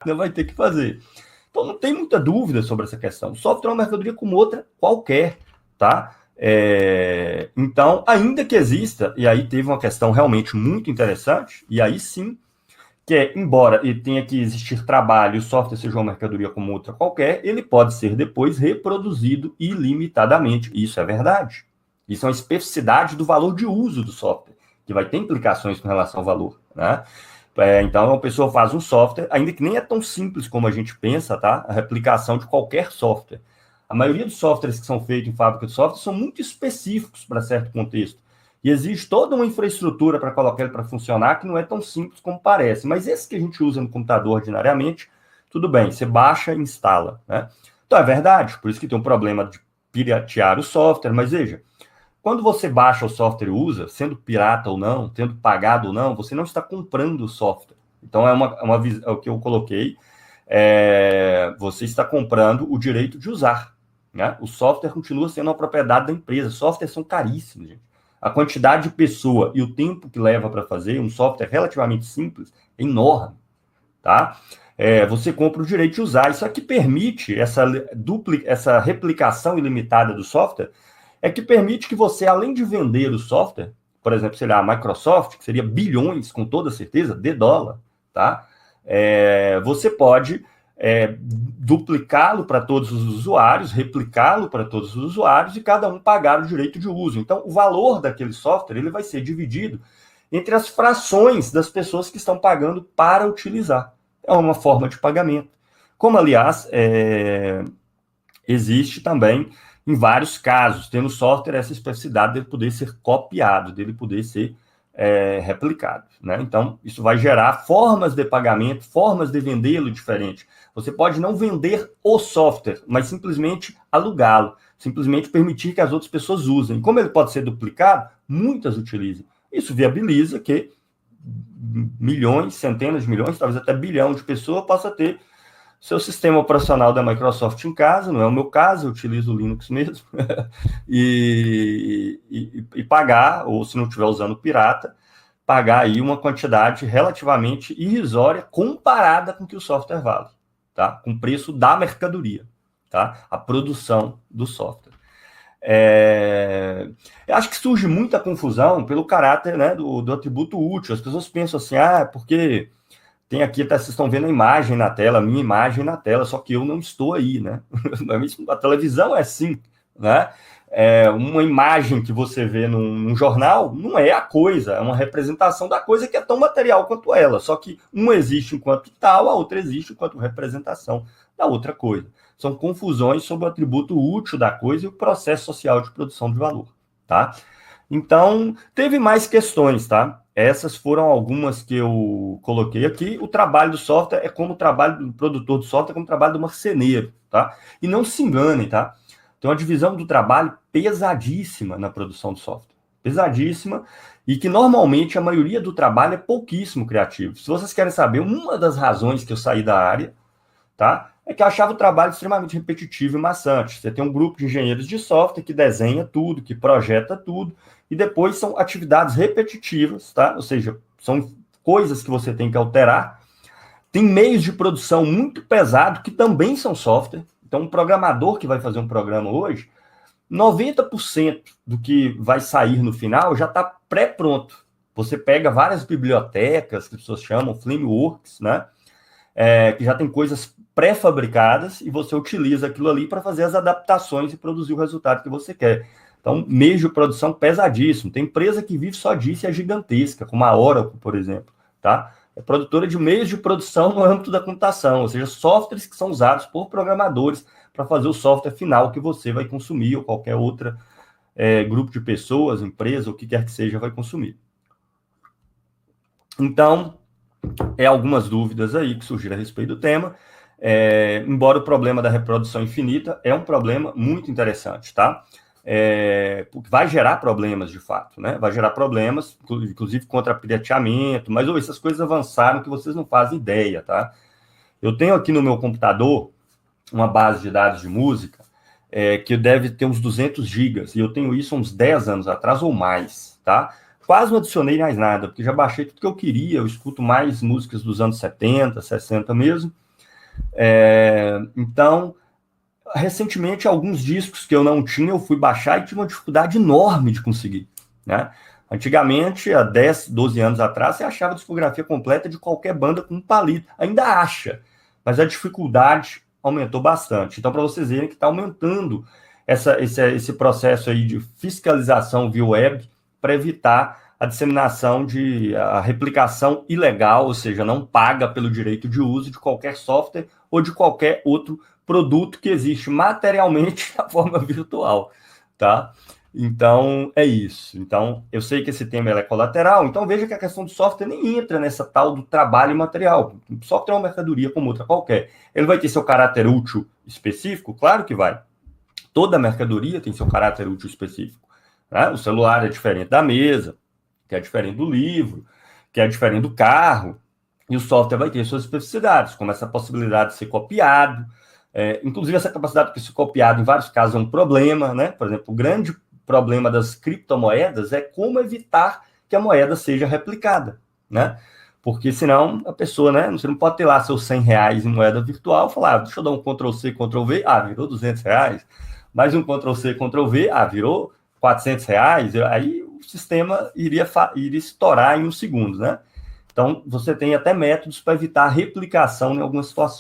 vai ter que fazer. Então, não tem muita dúvida sobre essa questão. O software é uma mercadoria como outra qualquer, tá? Então, ainda que exista, e aí teve uma questão realmente muito interessante, e aí sim, que é, embora ele tenha que existir trabalho e o software seja uma mercadoria como outra qualquer, ele pode ser depois reproduzido ilimitadamente. Isso é verdade. Isso é uma especificidade do valor de uso do software, que vai ter implicações com relação ao valor, né? Então, a pessoa faz um software, ainda que nem é tão simples como a gente pensa, tá? A replicação de qualquer software. A maioria dos softwares que são feitos em fábrica de software são muito específicos para certo contexto. E existe toda uma infraestrutura para colocar ele para funcionar que não é tão simples como parece. Mas esse que a gente usa no computador ordinariamente, tudo bem, você baixa e instala, né? Então, é verdade, por isso que tem um problema de piratear o software, mas veja, quando você baixa o software e usa, sendo pirata ou não, tendo pagado ou não, você não está comprando o software. Então, é o que eu coloquei, você está comprando o direito de usar, né? O software continua sendo uma propriedade da empresa. Softwares são caríssimos, gente. A quantidade de pessoa e o tempo que leva para fazer um software relativamente simples é enorme, tá? Você compra o direito de usar. Isso aqui permite essa replicação ilimitada do software, é que permite que você, além de vender o software, por exemplo, sei lá, a Microsoft, que seria bilhões, com toda certeza, de dólar, tá? Você pode duplicá-lo para todos os usuários, replicá-lo para todos os usuários e cada um pagar o direito de uso. Então, o valor daquele software ele vai ser dividido entre as frações das pessoas que estão pagando para utilizar. É uma forma de pagamento. Como, aliás, existe também em vários casos, tendo software essa especificidade dele poder ser copiado, dele poder ser replicado, né? Então, isso vai gerar formas de pagamento, formas de vendê-lo diferente. Você pode não vender o software, mas simplesmente alugá-lo, simplesmente permitir que as outras pessoas usem. Como ele pode ser duplicado, muitas utilizem. Isso viabiliza que milhões, centenas de milhões, talvez até bilhão de pessoas possa ter seu sistema operacional da Microsoft em casa, não é o meu caso, eu utilizo o Linux mesmo, e pagar, ou se não estiver usando pirata, pagar aí uma quantidade relativamente irrisória comparada com o que o software vale, tá? Com o preço da mercadoria, tá? A produção do software. Eu acho que surge muita confusão pelo caráter, né, do atributo útil. As pessoas pensam assim, porque tem aqui, vocês estão vendo a imagem na tela, a minha imagem na tela, só que eu não estou aí, né? A televisão é assim, né? Uma imagem que você vê num jornal não é a coisa, é uma representação da coisa que é tão material quanto ela, só que uma existe enquanto tal, a outra existe enquanto representação da outra coisa. São confusões sobre o atributo útil da coisa e o processo social de produção de valor, tá? Então, teve mais questões, tá? Essas foram algumas que eu coloquei aqui. O trabalho do software é como o trabalho do produtor de software, é como o trabalho do marceneiro, tá? E não se enganem, tá? Tem uma divisão do trabalho pesadíssima na produção de software. Pesadíssima, e que normalmente a maioria do trabalho é pouquíssimo criativo. Se vocês querem saber, uma das razões que eu saí da área, tá? É que eu achava o trabalho extremamente repetitivo e maçante. Você tem um grupo de engenheiros de software que desenha tudo, que projeta tudo, e depois são atividades repetitivas, tá? Ou seja, são coisas que você tem que alterar. Tem meios de produção muito pesados que também são software. Então, um programador que vai fazer um programa hoje, 90% do que vai sair no final já está pré-pronto. Você pega várias bibliotecas, que as pessoas chamam frameworks, né? Que já tem coisas pré-fabricadas e você utiliza aquilo ali para fazer as adaptações e produzir o resultado que você quer. Então, meio de produção pesadíssimo. Tem empresa que vive só disso e é gigantesca, como a Oracle, por exemplo, tá? É produtora de meios de produção no âmbito da computação, ou seja, softwares que são usados por programadores para fazer o software final que você vai consumir, ou qualquer outro grupo de pessoas, empresa, o que quer que seja, vai consumir. Então, algumas dúvidas aí que surgiram a respeito do tema. Embora o problema da reprodução infinita é um problema muito interessante, tá? Porque vai gerar problemas, de fato, né? Vai gerar problemas, inclusive contra pirateamento, mas essas coisas avançaram que vocês não fazem ideia, tá? Eu tenho aqui no meu computador uma base de dados de música que deve ter uns 200 gigas, e eu tenho isso há uns 10 anos atrás ou mais, tá? Quase não adicionei mais nada, porque já baixei tudo que eu queria, eu escuto mais músicas dos anos 70, 60 mesmo, Então, recentemente, alguns discos que eu não tinha, eu fui baixar e tive uma dificuldade enorme de conseguir, né? Antigamente, há 10, 12 anos atrás, você achava a discografia completa de qualquer banda com um palito. Ainda acha, mas a dificuldade aumentou bastante. Então, para vocês verem que está aumentando esse processo aí de fiscalização via web para evitar a disseminação a replicação ilegal, ou seja, não paga pelo direito de uso de qualquer software ou de qualquer outro produto que existe materialmente na forma virtual, tá? Então, é isso. Então, eu sei que esse tema é colateral, então veja que a questão do software nem entra nessa tal do trabalho material. O software é uma mercadoria como outra qualquer. Ele vai ter seu caráter útil específico? Claro que vai. Toda mercadoria tem seu caráter útil específico, né? O celular é diferente da mesa, que é diferente do livro, que é diferente do carro, e o software vai ter suas especificidades, como essa possibilidade de ser copiado, inclusive essa capacidade de ser copiado em vários casos é um problema, né? Por exemplo, o grande problema das criptomoedas é como evitar que a moeda seja replicada, né? Porque senão a pessoa, né? Você não pode ter lá seus R$ 100 em moeda virtual e falar, deixa eu dar um Ctrl+C, Ctrl+V, virou R$ 200. Mais um Ctrl+C, Ctrl+V, virou R$ 400. Aí o sistema iria estourar em um segundo, né? Então, você tem até métodos para evitar a replicação em algumas situações.